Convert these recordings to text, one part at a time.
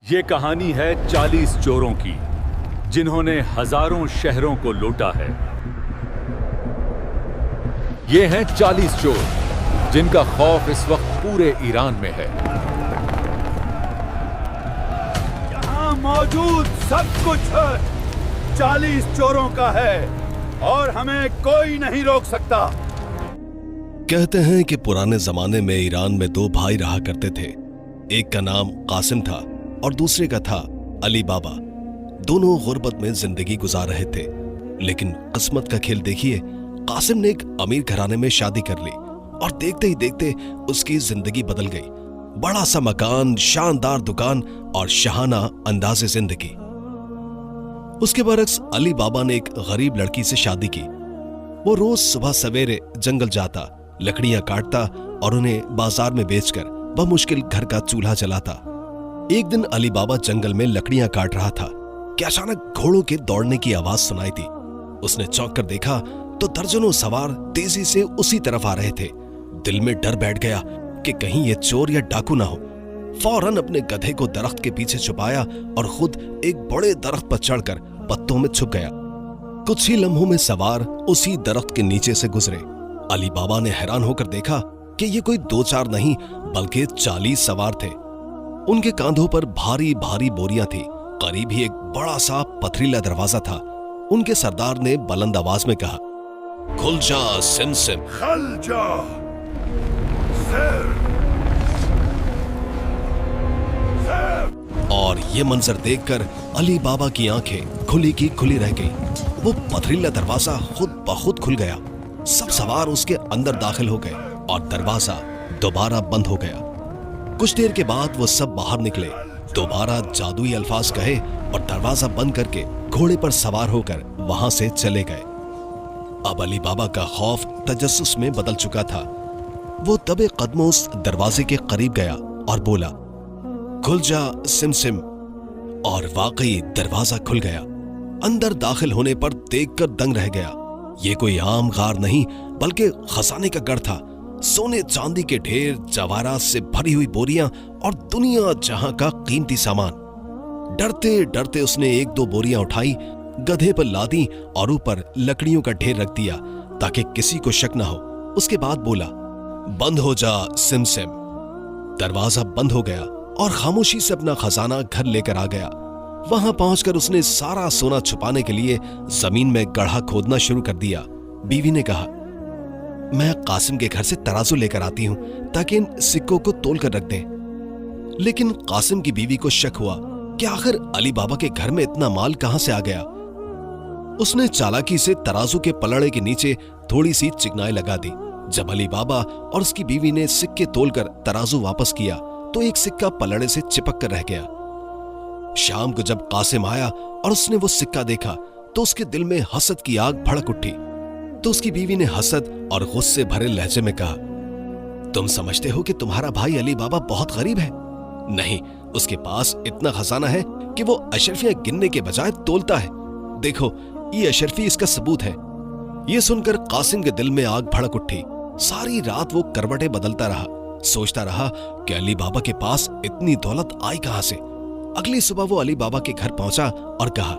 یہ کہانی ہے 40 چوروں کی جنہوں نے ہزاروں شہروں کو لوٹا ہے۔ یہ ہیں 40 چور جن کا خوف اس وقت پورے ایران میں ہے۔ یہاں موجود سب کچھ 40 چوروں کا ہے اور ہمیں کوئی نہیں روک سکتا۔ کہتے ہیں کہ پرانے زمانے میں ایران میں 2 بھائی رہا کرتے تھے۔ ایک کا نام قاسم تھا اور دوسرے کا تھا علی بابا۔ دونوں غربت میں زندگی گزار رہے تھے، لیکن قسمت کا کھیل دیکھیے، قاسم نے ایک امیر گھرانے میں شادی کر لی اور دیکھتے ہی دیکھتے اس کی زندگی بدل گئی۔ بڑا سا مکان، شاندار دکان اور شاہانہ انداز زندگی۔ اس کے برعکس علی بابا نے ایک غریب لڑکی سے شادی کی۔ وہ روز صبح سویرے جنگل جاتا، لکڑیاں کاٹتا اور انہیں بازار میں بیچ کر بمشکل گھر کا چولہا چلاتا۔ ایک دن علی بابا جنگل میں لکڑیاں کاٹ رہا تھا کہ اچانک گھوڑوں کے دوڑنے کی آواز سنائی دی۔ اس نے چونک کر دیکھا تو درجنوں سوار تیزی سے اسی طرف آ رہے تھے۔ دل میں ڈر بیٹھ گیا کہ کہیں یہ چور یا ڈاکو نہ ہو۔ فوراً اپنے گدھے کو درخت کے پیچھے چھپایا اور خود ایک بڑے درخت پر چڑھ کر پتوں میں چھپ گیا۔ کچھ ہی لمحوں میں سوار اسی درخت کے نیچے سے گزرے۔ علی بابا نے حیران ہو کر دیکھا کہ یہ کوئی 2-4 نہیں بلکہ 40 سوار تھے۔ ان کے کاندھوں پر بھاری بھاری بوریاں تھیں۔ قریب ہی ایک بڑا سا پتھریلا دروازہ تھا۔ ان کے سردار نے بلند آواز میں کہا، کھل جا سم سم، کھل جا سم سم۔ اور یہ منظر دیکھ کر علی بابا کی آنکھیں کھلی کی کھلی رہ گئی۔ وہ پتھریلا دروازہ خود بخود کھل گیا۔ سب سوار اس کے اندر داخل ہو گئے اور دروازہ دوبارہ بند ہو گیا۔ کچھ دیر کے بعد وہ سب باہر نکلے، دوبارہ جادوئی الفاظ کہے اور دروازہ بند کر کے گھوڑے پر سوار ہو کر وہاں سے چلے گئے۔ اب علی بابا کا خوف تجسس میں بدل چکا تھا۔ وہ دبے قدموں اس دروازے کے قریب گیا اور بولا، کھل جا سم سم، اور واقعی دروازہ کھل گیا۔ اندر داخل ہونے پر دیکھ کر دنگ رہ گیا۔ یہ کوئی عام غار نہیں بلکہ خزانے کا گڑھ تھا۔ سونے چاندی کے ڈھیر، جواہرات سے بھری ہوئی بوریاں اور دنیا جہاں کا قیمتی سامان۔ ڈرتے ڈرتے اس نے 1-2 بوریاں اٹھائی، گدھے پر لادی اور اوپر لکڑیوں کا ڈھیر رکھ دیا تاکہ کسی کو شک نہ ہو۔ اس کے بعد بولا، بند ہو جا سم سم۔ دروازہ بند ہو گیا اور خاموشی سے اپنا خزانہ گھر لے کر آ گیا۔ وہاں پہنچ کر اس نے سارا سونا چھپانے کے لیے زمین میں گڑھا کھودنا شروع کر دیا۔ بیوی نے کہا، میں قاسم کے گھر سے ترازو لے کر آتی ہوں تاکہ ان سکوں کو تول کر رکھ دیں۔ لیکن قاسم کی بیوی کو شک ہوا کہ آخر علی بابا کے گھر میں اتنا مال کہاں سے آ گیا۔ اس نے چالاکی سے ترازو کے پلڑے کے نیچے تھوڑی سی چکنائی لگا دی۔ جب علی بابا اور اس کی بیوی نے سکے تول کر ترازو واپس کیا تو ایک سکہ پلڑے سے چپک کر رہ گیا۔ شام کو جب قاسم آیا اور اس نے وہ سکہ دیکھا تو اس کے دل میں حسد کی آگ بھڑک اٹھی۔ تو اس کی بیوی نے حسد اور غصے بھرے لہجے میں کہا، تم سمجھتے ہو کہ تمہارا بھائی علی بابا بہت غریب ہے؟ نہیں، اس کے پاس اتنا خزانہ ہے کہ وہ اشرفیاں گننے کے بجائے تولتا ہے۔ دیکھو، یہ اشرفی اس کا ثبوت ہے۔ یہ سن کر قاسم کے دل میں آگ بھڑک اٹھی۔ ساری رات وہ کروٹیں بدلتا رہا، سوچتا رہا کہ علی بابا کے پاس اتنی دولت آئی کہاں سے۔ اگلی صبح وہ علی بابا کے گھر پہنچا اور کہا،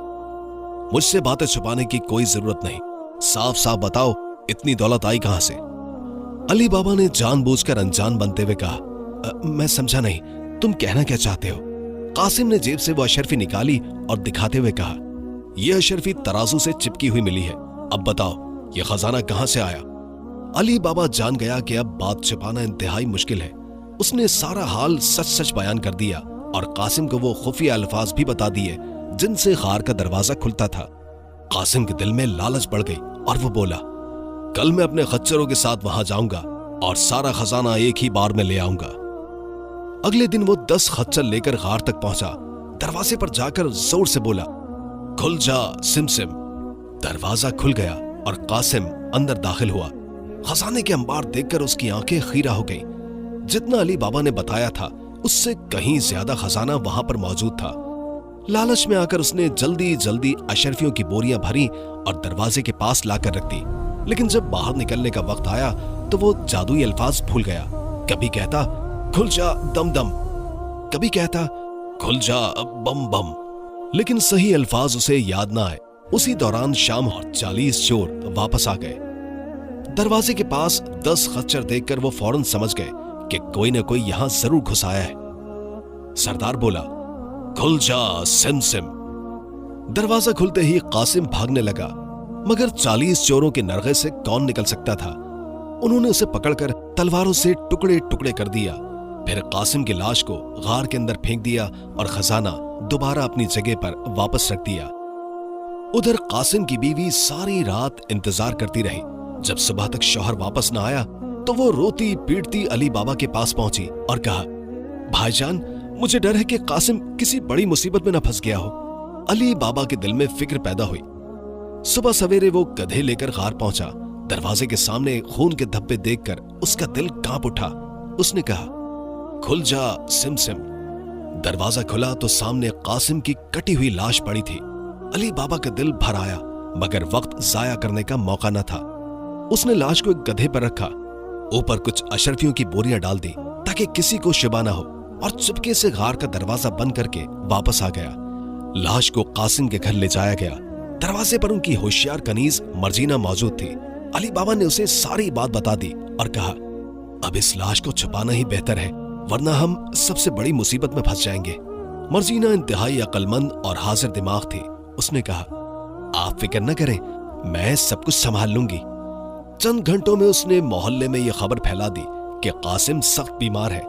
مجھ سے باتیں چھپانے کی کوئی ضرورت نہیں، صاف صاف بتاؤ اتنی دولت آئی کہاں سے۔ علی بابا نے جان بوجھ کر انجان بنتے ہوئے کہا، میں سمجھا نہیں، تم کہنا کیا چاہتے ہو؟ قاسم نے جیب سے وہ اشرفی نکالی اور دکھاتے ہوئے کہا، یہ اشرفی ترازو سے چپکی ہوئی ملی ہے، اب بتاؤ یہ خزانہ کہاں سے آیا؟ علی بابا جان گیا کہ اب بات چھپانا انتہائی مشکل ہے۔ اس نے سارا حال سچ سچ بیان کر دیا اور قاسم کو وہ خفیہ الفاظ بھی بتا دیے جن سے غار کا دروازہ کھلتا تھا۔ قاسم کے دل میں لالچ بڑھ گئی اور وہ بولا، کل میں اپنے خچروں کے ساتھ وہاں جاؤں گا اور سارا خزانہ ایک ہی بار میں لے آؤں گا۔ اگلے دن وہ 10 خچر لے کر غار تک پہنچا۔ دروازے پر جا کر زور سے بولا، کھل جا سم سم۔ دروازہ کھل گیا اور قاسم اندر داخل ہوا۔ خزانے کے انبار دیکھ کر اس کی آنکھیں خیرہ ہو گئیں۔ جتنا علی بابا نے بتایا تھا اس سے کہیں زیادہ خزانہ وہاں پر موجود تھا۔ لالچ میں آ کر اس نے جلدی جلدی اشرفیوں کی بوریاں بھری اور دروازے کے پاس لا کر رکھ دی۔ لیکن جب باہر نکلنے کا وقت آیا تو وہ جادوئی الفاظ بھول گیا۔ کبھی کہتا، کھل جا دم دم، کبھی کہتا، खुल जा बम बम। लेकिन सही अल्फाज उसे याद ना आए। उसी दौरान शाम और 40 चोर वापस आ गए। दरवाजे के पास 10 खच्चर देखकर वो फौरन समझ गए कि कोई न कोई यहां जरूर घुस आया है। सरदार बोला, खुल जा सिम सिम। दरवाजा खुलते ही कासिम भागने लगा, मगर 40 चोरों के नरगे से कौन निकल सकता था। उन्होंने उसे पकड़कर तलवारों से टुकड़े टुकड़े कर दिया। फिर कासिम की लाश को गार के अंदर फेंक दिया और खजाना दोबारा अपनी जगह पर वापस रख दिया। उधर कासिम की बीवी सारी रात इंतजार करती रही। जब सुबह तक शौहर वापस न आया तो वो रोती पीटती अली बाबा के पास पहुंची और कहा, भाईजान, मुझे डर है कि कासिम किसी बड़ी मुसीबत में न फंस गया हो। अली बाबा के दिल में फिक्र पैदा हुई। सुबह सवेरे वो गधे लेकर गार पहुंचा। दरवाजे के सामने खून के धब्बे देखकर उसका दिल कांप उठा। उसने कहा, खुल जा सिम सिम। दरवाजा खुला तो सामने कासिम की कटी हुई लाश पड़ी थी। अली बाबा का दिल भर आया, मगर वक्त जाया करने का मौका न था। उसने लाश को एक गधे पर रखा, ऊपर कुछ अशरफियों की बोरियां डाल दी ताकि किसी को शिबा न हो, और चुपके से गार का दरवाजा बंद करके वापस आ गया। लाश को कासिम के घर ले जाया गया। दरवाजे पर उनकी होशियार कनीज मर्जीना मौजूद थी। अली बाबा ने उसे सारी बात बता दी और कहा, अब इस लाश को छुपाना ही बेहतर है, वरना हम सबसे बड़ी मुसीबत में फंस जाएंगे। मर्जीना इंतहाई अक्लमंद और हाजिर दिमाग थी। उसने कहा, आप फिक्र न करें, मैं सब कुछ संभाल लूंगी। चंद घंटों में उसने मोहल्ले में यह खबर फैला दी कि कासिम सख्त बीमार है।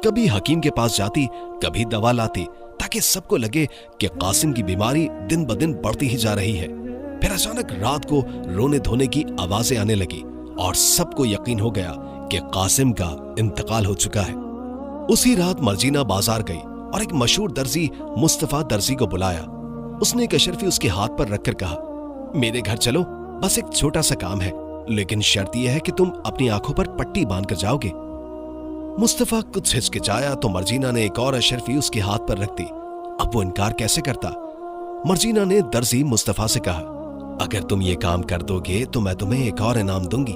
कभी हकीम के पास जाती, कभी दवा लाती, ताकि सबको लगे कि कासिम की बीमारी दिन ब दिन बढ़ती ही जा रही है। फिर अचानक रात को रोने धोने की आवाजें आने लगी और सबको यकीन हो गया कि कासिम का इंतकाल हो चुका है। उसी रात मर्जीना बाजार गई और एक मशहूर दर्जी मुस्तफा दर्जी को बुलाया। उसने एक अशरफी उसके हाथ पर रखकर कहा, मेरे घर चलो, बस एक छोटा सा काम है, लेकिन शर्त यह है कि तुम अपनी आंखों पर पट्टी बांध कर जाओगे। मुस्तफा कुछ हिचकिचाया तो मर्जीना ने एक और अशरफी उसके हाथ पर रख दी। अब वो इनकार कैसे करता। मर्जीना ने दर्जी मुस्तफा से कहा, अगर तुम ये काम कर दोगे तो मैं तुम्हें एक और इनाम दूंगी।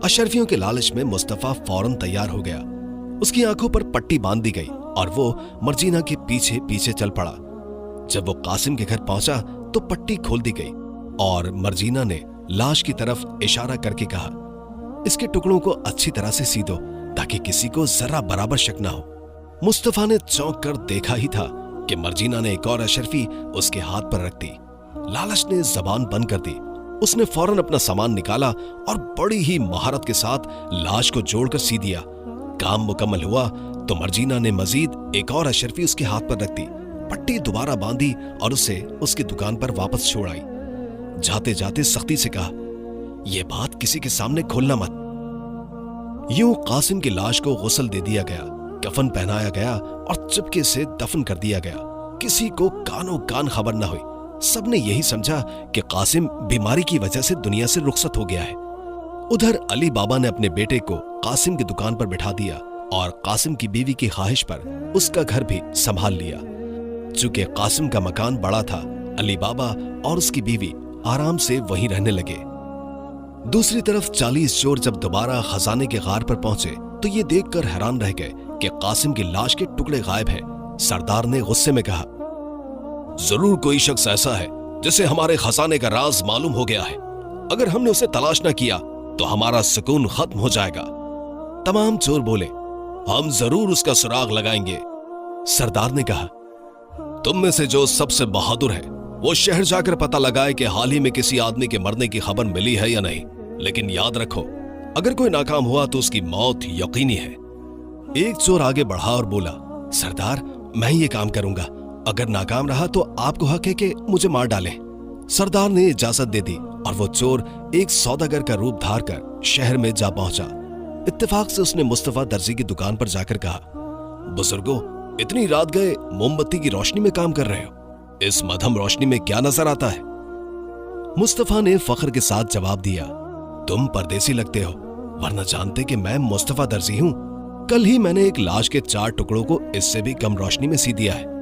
अशरफियों के लालच में मुस्तफा फौरन तैयार हो गया। उसकी आंखों पर पट्टी बांध दी गई और वो मर्जीना के पीछे पीछे चल पड़ा। जब वो कासिम के घर पहुंचा तो पट्टी खोल दी गई और मर्जीना ने लाश की तरफ इशारा करके कहा, इसके टुकड़ों को अच्छी तरह से सी दो ताकि किसी को जरा बराबर शक ना हो। मुस्तफा ने चौंक कर देखा ही था कि मर्जीना ने एक और अशरफी उसके हाथ पर रख दी। लालच ने जबान बंद कर दी। उसने फौरन अपना सामान निकाला और बड़ी ही महारत के साथ लाश को जोड़कर सी दिया। काम मुकम्मल हुआ तो मर्जीना ने मजीद एक और अशरफी उसके हाथ पर रख दी, पट्टी दोबारा बांधी और उसे उसकी दुकान पर वापस छोड़ आई। जाते जाते सख्ती से कहा, यह बात किसी के सामने खोलना मत। यूं कासिम की लाश को गुस्ल दे दिया गया, कफन पहनाया गया और चुपके से दफन कर दिया गया। किसी को कानों कान खबर न हुई। सबने यही समझा कि कासिम बीमारी की वजह से दुनिया से रुखसत हो गया है। उधर अली बाबा ने अपने बेटे को कासिम की दुकान पर बिठा दिया और कासिम की बीवी की ख्वाहिश पर उसका घर भी संभाल लिया। चूंकि कासिम का मकान बड़ा था, अली बाबा और उसकी बीवी आराम से वहीं रहने लगे। दूसरी तरफ 40 चोर जब दोबारा खजाने के गार पर पहुंचे तो ये देखकर हैरान रह गए कि कासिम की लाश के टुकड़े गायब हैं। सरदार ने गुस्से में कहा, जरूर कोई शख्स ऐसा है जिसे हमारे खजाने का राज मालूम हो गया है। अगर हमने उसे तलाश न किया तो हमारा सुकून खत्म हो जाएगा। तमाम चोर बोले, हम जरूर उसका सुराग लगाएंगे। सरदार ने कहा, तुम में से जो सबसे बहादुर है वो शहर जाकर पता लगाए कि हाल ही में किसी आदमी के मरने की खबर मिली है या नहीं। लेकिन याद रखो, अगर कोई नाकाम हुआ तो उसकी मौत यकीनी है। एक चोर आगे बढ़ा और बोला, सरदार, मैं ये काम करूंगा। अगर नाकाम रहा तो आपको हक है कि मुझे मार डालें। सरदार ने इजाजत दे दी और वो चोर एक सौदागर का रूप धार कर शहर में जा पहुंचा। इत्तेफाक से उसने मुस्तफा दर्जी की दुकान पर जाकर कहा, बुजुर्गो, इतनी रात गए मोमबत्ती की रोशनी में काम कर रहे हो, इस मध्यम रोशनी में क्या नजर आता है? मुस्तफा ने फख्र के साथ जवाब दिया, तुम परदेसी लगते हो, वरना जानते कि मैं मुस्तफा दर्जी हूं। कल ही मैंने एक लाश के 4 टुकड़ों को इससे भी कम रोशनी में सी दिया है।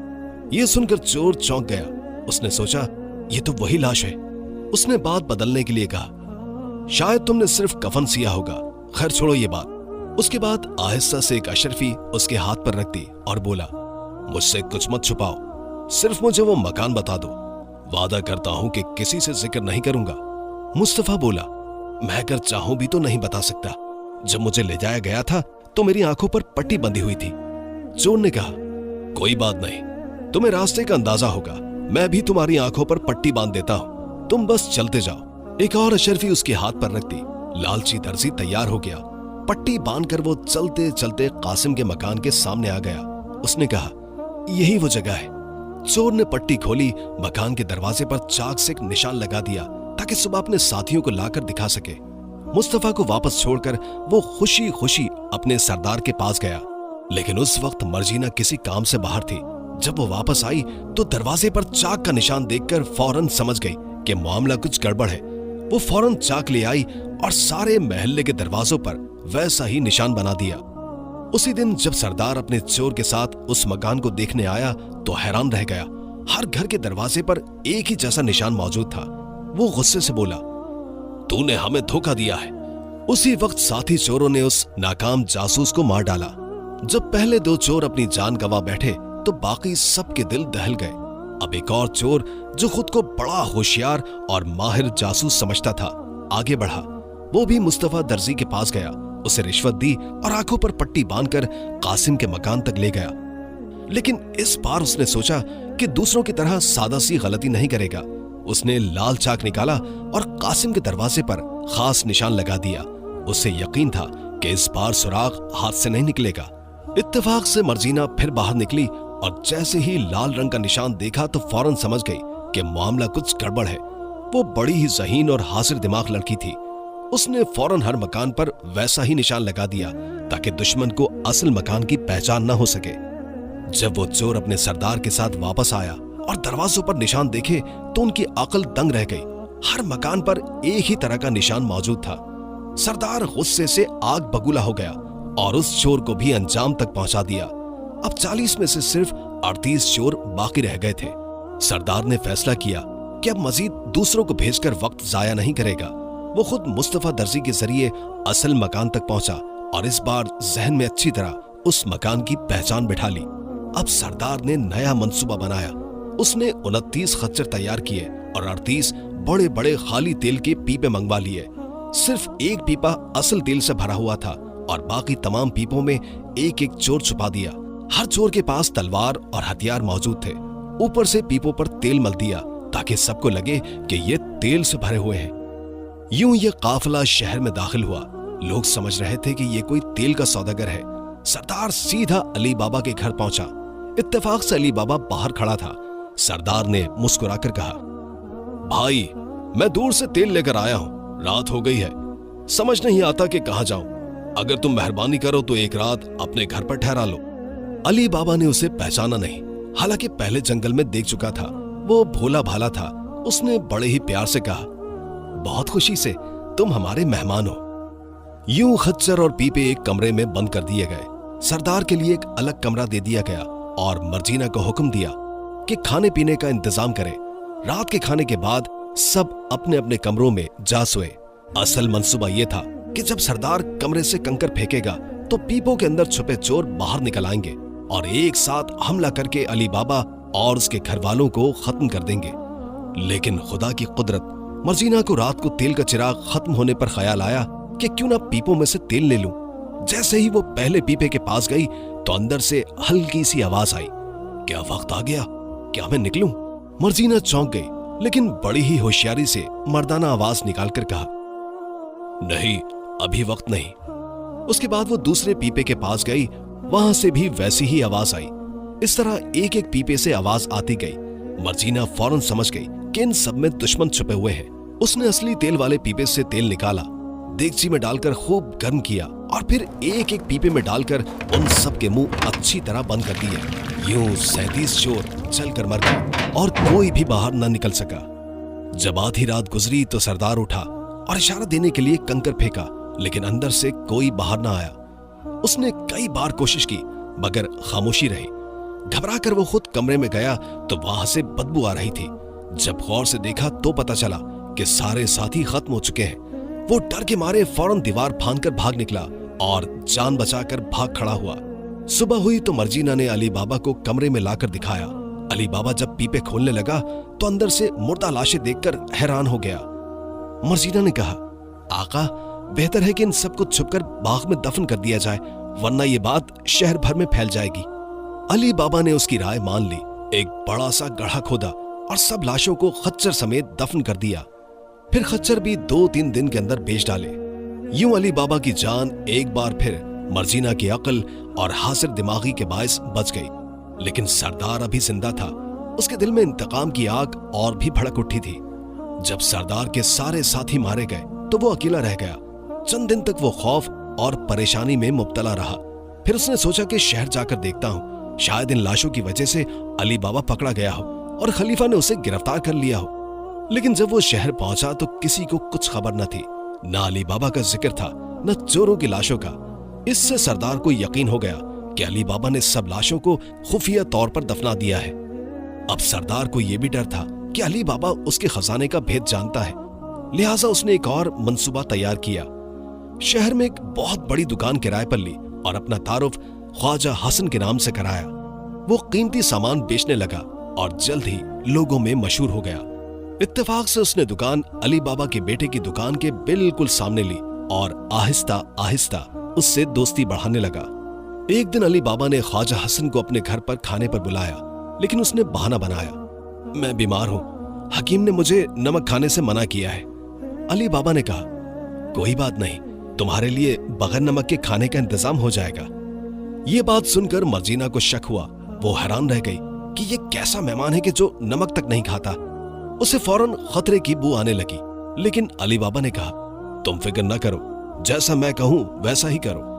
यह सुनकर चोर चौंक गया। उसने सोचा, यह तो वही लाश है। उसने बात बदलने के लिए कहा, शायद तुमने सिर्फ कफन सिया होगा। खैर छोड़ो ये बात। उसके बाद आहिस्ता से एक अशरफी उसके हाथ पर रख दी और बोला, मुझसे कुछ मत छुपाओ, सिर्फ मुझे वो मकान बता दो। वादा करता हूं कि किसी से जिक्र नहीं करूंगा। मुस्तफा बोला, मैं अगर चाहूं भी तो नहीं बता सकता। जब मुझे ले जाया गया था तो मेरी आंखों पर पट्टी बंधी हुई थी। चोर ने कहा, कोई बात नहीं, तुम्हें रास्ते का अंदाजा होगा, मैं भी तुम्हारी आंखों पर पट्टी बांध देता हूं, तुम बस चलते जाओ। एक और अशरफी उसके हाथ पर रख दी। लालची दर्जी तैयार हो गया। पट्टी बांधकर वो चलते चलते कासिम के मकान के सामने आ गया। उसने कहा, यही वो जगह है। चोर ने पट्टी खोली, मकान के दरवाजे पर चाक से एक निशान लगा दिया ताकि सुबह अपने साथियों को लाकर दिखा सके। मुस्तफा को वापस छोड़कर वो खुशी खुशी अपने सरदार के पास गया, लेकिन उस वक्त मर्जीना किसी काम से बाहर थी। जब वो वापस आई तो दरवाजे पर चाक का निशान देखकर फौरन समझ गई कि मामला कुछ गड़बड़ है। वो फौरन चाक ले आई और सारे महल्ले के दरवाजों पर वैसा ही निशान बना दिया। उसी दिन जब सरदार अपने चोर के साथ उस मकान को देखने आया तो हैरान रह गया। हर घर के दरवाजे पर एक ही जैसा निशान मौजूद था। वो गुस्से से बोला, तूने हमें धोखा दिया है। उसी वक्त साथी चोरों ने उस नाकाम जासूस को मार डाला। जब पहले दो चोर अपनी जान गंवा बैठे तो बाकी सबके दिल दहल गए। अब एक और चोर जो खुद को बड़ा होशियार और माहिर जासूस समझता था, आगे बढ़ा। वो भी मुस्तफा दर्जी के पास गया, उसे रिश्वत दी और आंखों पर पट्टी बांधकर कासिम के मकान तक ले गया। लेकिन इस बार उसने सोचा कि दूसरों की तरह सादा सी गलती नहीं करेगा। उसने लाल चाक निकाला और कासिम के दरवाजे पर खास निशान लगा दिया। उसे यकीन था कि इस बार सुराग हाथ से नहीं निकलेगा। इत्तेफाक से मर्जीना फिर बाहर निकली और जैसे ही लाल रंग का निशान देखा तो फौरन समझ गई कि मामला कुछ गड़बड़ है। वो बड़ी ही ज़हीन और हाजिर दिमाग लड़की थी। उसने फौरन हर मकान पर वैसा ही निशान लगा दिया ताकि दुश्मन को असल मकान की पहचान न हो सके। जब वो चोर अपने सरदार के साथ वापस आया और दरवाजों पर निशान देखे तो उनकी अक्ल दंग रह गई। हर मकान पर एक ही तरह का निशान मौजूद था। सरदार गुस्से से आग बबूला हो गया और उस चोर को भी अंजाम तक पहुंचा दिया। अब 40 में से सिर्फ 38 चोर बाकी रह गए थे। सरदार ने फैसला किया कि अब मजीद दूसरों को भेजकर वक्त जाया नहीं करेगा। वो खुद मुस्तफा दर्जी के जरिए असल मकान तक पहुंचा और इस बार जहन में अच्छी तरह उस मकान की पहचान बिठा ली। अब सरदार ने नया मंसूबा बनाया। उसने 29 खच्चर तैयार किए और 38 बड़े बड़े खाली तेल के पीपे मंगवा लिए। सिर्फ एक पीपा असल तेल से भरा हुआ था और बाकी तमाम पीपों में एक एक चोर छुपा दिया। हर चोर के पास तलवार और हथियार मौजूद थे। ऊपर से पीपों पर तेल मल दिया ताकि सबको लगे कि ये तेल से भरे हुए हैं। यूं ये काफिला शहर में दाखिल हुआ। लोग समझ रहे थे कि ये कोई तेल का सौदागर है। सरदार सीधा अली बाबा के घर पहुंचा। इत्तेफाक से अली बाबा बाहर खड़ा था। सरदार ने मुस्कुराकर कहा, भाई मैं दूर से तेल लेकर आया हूं, रात हो गई है, समझ नहीं आता कि कहां जाऊं। अगर तुम मेहरबानी करो तो एक रात अपने घर पर ठहरा लो। अली बाबा ने उसे पहचाना नहीं, हालांकि पहले जंगल में देख चुका था। वो भोला भाला था। उसने बड़े ही प्यार से कहा, बहुत खुशी से, तुम हमारे मेहमान हो। यूं खच्चर और पीपे एक कमरे में बंद कर दिए गए। सरदार के लिए एक अलग कमरा दे दिया गया और मर्जीना को हुक्म दिया कि खाने पीने का इंतजाम करे। रात के खाने के बाद सब अपने अपने कमरों में जा सोए। असल मंसूबा यह था कि जब सरदार कमरे से कंकर फेंकेगा तो पीपों के अंदर छुपे चोर बाहर निकल आएंगे और एक साथ हमला करके अली बाबा और उसके घर वालों को खत्म कर देंगे। लेकिन खुदा की कुदरत, मर्जीना को रात को तेल का चिराग खत्म होने पर ख्याल आया कि क्यों ना पीपों में से तेल ले लूं। जैसे ही वो पहले पीपे के पास गई तो अंदर से हल्की सी आवाज आई, क्या वक्त आ गया, क्या मैं निकलूं? मर्जीना चौंक गई, लेकिन बड़ी ही होशियारी से मर्दाना आवाज निकालकर कहा, नहीं, अभी वक्त नहीं। उसके बाद वो दूसरे पीपे के पास गई, वहां से भी वैसी ही आवाज आई। इस तरह एक एक पीपे से आवाज आती गई। मर्जीना फौरन समझ गई कि इन सब में दुश्मन छुपे हुए हैं। उसने असली तेल वाले पीपे से तेल निकाला, देगची में डालकर खूब गर्म किया और फिर एक एक पीपे में डालकर उन सब के मुंह अच्छी तरह बंद कर दिए। यूं 37 चोर चलकर मर गए और कोई भी बाहर न निकल सका। जब आधी रात गुजरी तो सरदार उठा और इशारा देने के लिए कंकर फेंका, लेकिन अंदर से कोई बाहर न आया। उसने कई बार कोशिश की मगर खामोशी रही। घबराकर वो खुद कमरे में गया तो वहां से बदबू आ रही थी। जब गौर से देखा तो पता चला कि सारे साथी खत्म हो चुके हैं। वो डर के मारे फौरन दीवार फांदकर भाग निकला और जान बचाकर भाग खड़ा हुआ। सुबह हुई तो मर्जीना ने अली बाबा को कमरे में लाकर दिखाया। अली बाबा जब पीपे खोलने लगा तो अंदर से मुर्दा लाशें देखकर हैरान हो गया। मर्जीना ने कहा, आका, बेहतर है कि इन सबको छुपकर बाग में दफन कर दिया जाए, वरना ये बात शहर भर में फैल जाएगी। अली बाबा ने उसकी राय मान ली। एक बड़ा सा गड्ढा खोदा और सब लाशों को खच्चर समेत दफन कर दिया। फिर खच्चर भी 2-3 दिन के अंदर बेच डाले। यूं अली बाबा की जान एक बार फिर मर्जीना की अक्ल और हासिर दिमागी के बायस बच गई। लेकिन सरदार अभी जिंदा था। उसके दिल में इंतकाम की आग और भी भड़क उठी थी। जब सरदार के सारे साथी मारे गए तो वो अकेला रह गया। चंद दिन तक वो खौफ और परेशानी में मुब्तला रहा। फिर उसने सोचा कि शहर जाकर देखता हूँ, शायद इन लाशों की वजह से अली बाबा पकड़ा गया हो और खलीफा ने उसे गिरफ्तार कर लिया हो। लेकिन जब वो शहर पहुंचा तो किसी को कुछ खबर न थी। न अली बाबा का जिक्र था, न चोरों की लाशों का। इससे सरदार को यकीन हो गया कि अली बाबा ने सब लाशों को खुफिया तौर पर दफना दिया है। अब सरदार को यह भी डर था कि अली बाबा उसके खजाने का भेद जानता है, लिहाजा उसने एक और मंसूबा तैयार किया। शहर में एक बहुत बड़ी दुकान किराए पर ली और अपना तारुफ ख्वाजा हसन के नाम से कराया। वो कीमती सामान बेचने लगा और जल्द ही लोगों में मशहूर हो गया। इत्तेफाक से उसने दुकान अली बाबा के बेटे की दुकान के बिल्कुल सामने ली और आहिस्ता आहिस्ता उससे दोस्ती बढ़ाने लगा। एक दिन अली बाबा ने ख्वाजा हसन को अपने घर पर खाने पर बुलाया, लेकिन उसने बहाना बनाया, मैं बीमार हूं, हकीम ने मुझे नमक खाने से मना किया है। अली बाबा ने कहा, कोई बात नहीं, तुम्हारे लिए बगैर नमक के खाने का इंतजाम हो जाएगा। ये बात सुनकर मर्जीना को शक हुआ। वो हैरान रह गई कि ये कैसा मेहमान है कि जो नमक तक नहीं खाता। उसे फौरन खतरे की बू आने लगी। लेकिन अली बाबा ने कहा, तुम फिक्र न करो, जैसा मैं कहूं वैसा ही करो।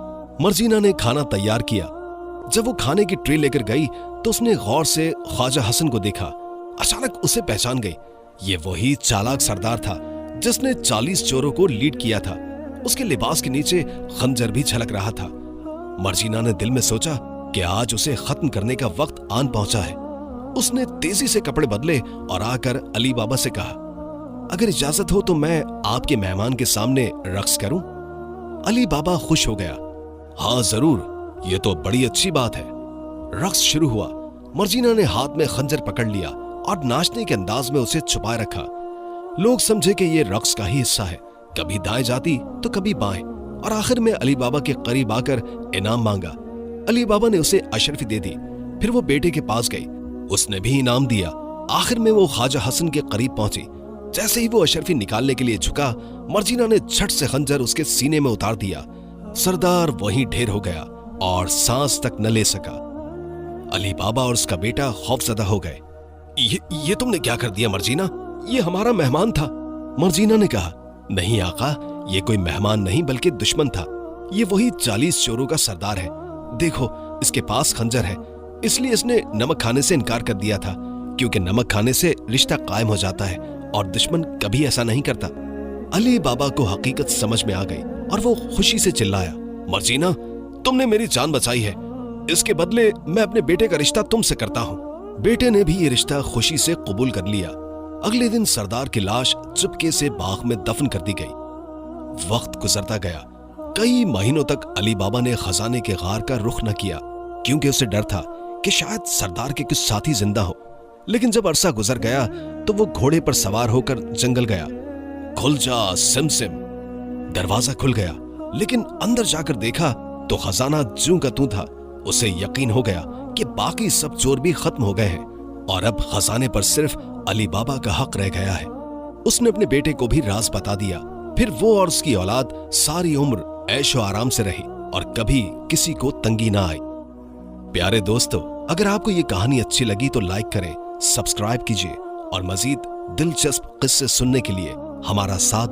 मर्जीना ने खाना तैयार किया। जब वो खाने की ट्रे लेकर गई तो उसने गौर से ख्वाजा हसन को देखा। अचानक उसे पहचान गई। ये वही चालाक सरदार था जिसने 40 चोरों को लीड किया था। उसके लिबास के नीचे खंजर भी झलक रहा था। मर्जीना ने दिल में सोचा कि आज उसे खत्म करने का वक्त आन पहुंचा है। उसने तेजी से कपड़े बदले और आकर अली बाबा से कहा, अगर इजाजत हो तो मैं आपके मेहमान के सामने रक्स करूं? अली बाबा खुश हो गया। हाँ जरूर, ये तो बड़ी अच्छी बात है। रक्स शुरू हुआ। मर्जीना ने हाथ में खंजर पकड़ लिया और नाचने के अंदाज में उसे छुपाए रखा। लोग समझे कि ये रक्स का ही हिस्सा है, कभी दाएं जाती तो कभी बाएं, और आखिर में अली बाबा के करीब आकर इनाम मांगा। अली बाबा ने उसे अशरफी दे दी। फिर वो बेटे के पास गई, उसने भी इनाम दिया। आखिर में वो ख्वाजा हसन के करीब पहुंची। जैसे ही वो अशरफी निकालने के लिए झुका, मर्जीना ने झट से खंजर उसके सीने में उतार दिया। सरदार वहीं ढेर हो गया और सांस तक न ले सका। अली बाबा और उसका बेटा खौफजदा हो गए। ये तुमने क्या कर दिया मर्जीना? ये हमारा मेहमान था। मर्जीना ने कहा, नहीं आका, ये कोई मेहमान नहीं बल्कि दुश्मन था। ये वही 40 चोरों का सरदार है। देखो, इसके पास खंजर है, इसलिए इसने नमक खाने से इनकार कर दिया था, क्योंकि नमक खाने से रिश्ता कायम हो जाता है और दुश्मन कभी ऐसा नहीं करता। अली बाबा को हकीकत समझ में आ गई और वो खुशी से चिल्लाया, मर्जीना, तुमने मेरी जान बचाई है, इसके बदले मैं अपने बेटे का रिश्ता तुमसे करता हूँ। बेटे ने भी ये रिश्ता खुशी से कबूल कर लिया। अगले दिन सरदार की लाश चुपके से बाग में दफन कर दी गई। वक्त गुजरता गया। कई महीनों तक अली बाबा ने खजाने के गार का रुख न किया, क्योंकि उसे डर था कि शायद सरदार के कुछ साथी जिंदा हो। लेकिन जब अरसा गुजर गया तो वो घोड़े पर सवार होकर जंगल गया। खुल जा सिमसिम। दरवाजा खुल गया, लेकिन अंदर जाकर देखा तो खजाना ज्यों का त्यों था। उसे यकीन हो गया कि बाकी सब चोर भी खत्म हो गए हैं और अब खजाने पर सिर्फ अली बाबा का हक रह गया है। उसने अपने बेटे को भी राज बता दिया। फिर वो और उसकी औलाद सारी उम्र ऐशो आराम से रही और कभी किसी को तंगी ना आई। प्यारे दोस्तों, अगर आपको ये कहानी अच्छी लगी तो लाइक करें, सब्सक्राइब कीजिए और मजीद दिलचस्प किस्से सुनने के लिए हमारा साथ